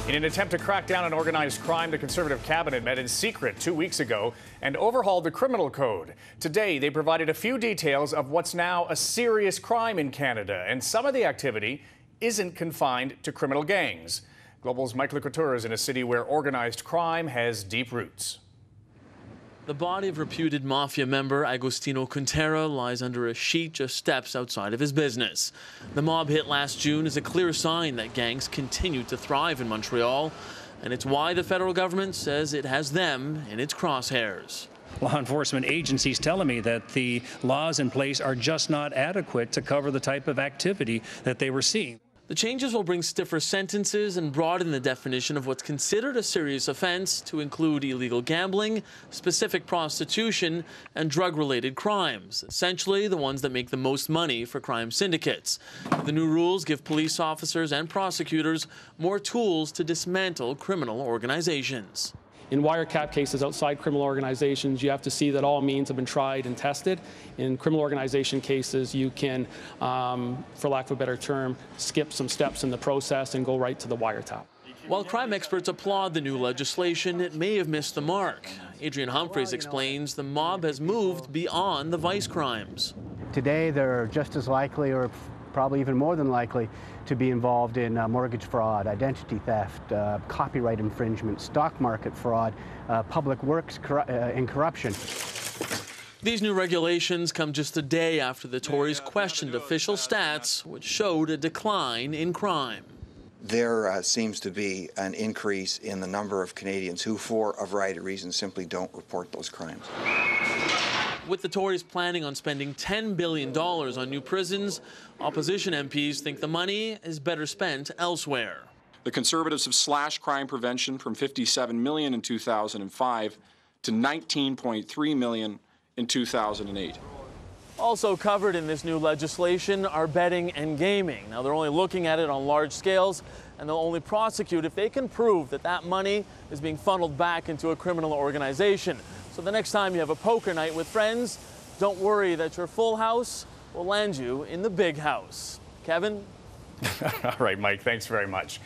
In an attempt to crack down on organized crime, the Conservative cabinet met in secret 2 weeks ago and overhauled the criminal code. Today, they provided a few details of what's now a serious crime in Canada, and some of the activity isn't confined to criminal gangs. Global's Mike Lecouture is in a city where organized crime has deep roots. The body of reputed mafia member Agostino Quintero lies under a sheet just steps outside of his business. The mob hit last June is a clear sign that gangs continue to thrive in Montreal, and it's why the federal government says it has them in its crosshairs. Law enforcement agencies telling me that the laws in place are just not adequate to cover the type of activity that they were seeing. The changes will bring stiffer sentences and broaden the definition of what's considered a serious offense to include illegal gambling, specific prostitution, and drug-related crimes, essentially the ones that make the most money for crime syndicates. The new rules give police officers and prosecutors more tools to dismantle criminal organizations. In wiretap cases outside criminal organizations, you have to see that all means have been tried and tested. In criminal organization cases, you can, for lack of a better term, skip some steps in the process and go right to the wiretap. While crime experts applaud the new legislation, it may have missed the mark. Adrian Humphreys explains the mob has moved beyond the vice crimes. Today, they're just as likely, or probably even more than likely, to be involved in mortgage fraud, identity theft, copyright infringement, stock market fraud, public works and corruption. These new regulations come just a day after the Tories questioned official stats, which showed a decline in crime. There seems to be an increase in the number of Canadians who, for a variety of reasons, simply don't report those crimes. With the Tories planning on spending $10 billion on new prisons, opposition MPs think the money is better spent elsewhere. The Conservatives have slashed crime prevention from $57 million in 2005 to $19.3 million in 2008. Also covered in this new legislation are betting and gaming. Now, they're only looking at it on large scales, and they'll only prosecute if they can prove that that money is being funneled back into a criminal organization. So the next time you have a poker night with friends, don't worry that your full house will land you in the big house. Kevin? All right, Mike, thanks very much.